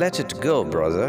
Let it go, brother.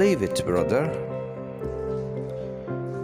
Leave it, brother.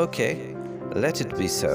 Okay, let it be so.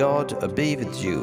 God be with you.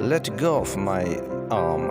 Let go of my arm.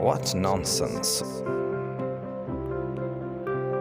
What nonsense.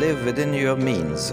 Live within your means.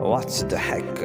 What the heck.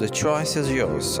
The choice is yours.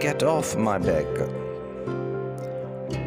Get off my back.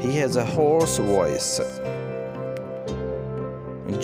He has a hoarse voice.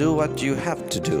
Do what you have to do.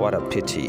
What a pity.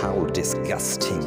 How disgusting.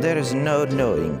There is no knowing.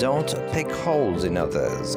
Don't pick holes in others.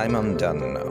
I'm undone now.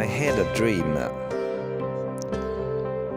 I had a dream.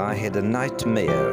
I had a nightmare.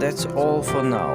That's all for now.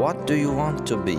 What do you want to be.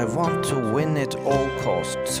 I want to win at all costs.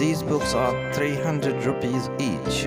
These books are 300 rupees each.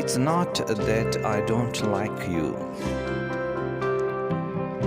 It's not that I don't like you.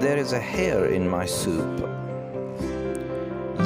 There is a hair in my soup.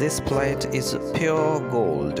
This plate is pure gold.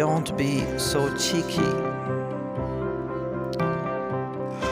Don't be so cheeky.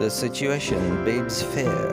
The situation bids fair.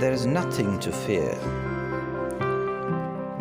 There is nothing to fear.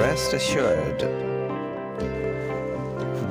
Rest assured.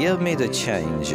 Give me the change.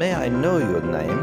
May I know your name.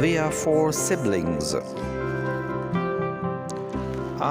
We are 4 siblings.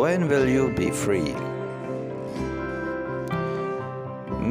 When will you be free.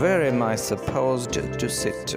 Where am I supposed to sit.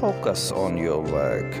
Focus on your work.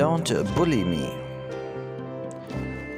Don't bully me.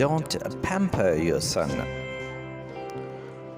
Don't pamper your son.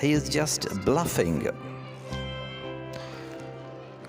He is just bluffing.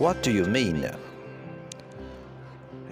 What do you mean.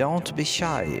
Don't be shy.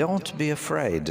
Don't be afraid.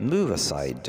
Move aside.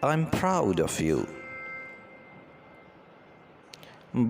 I'm proud of you.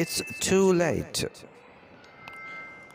It's too late.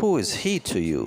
Who is he to you?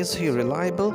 Is he reliable?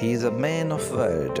He is a man of word.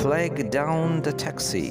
Flag down the taxi.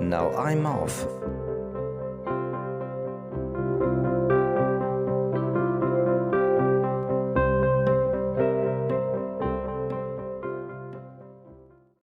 Now I'm off.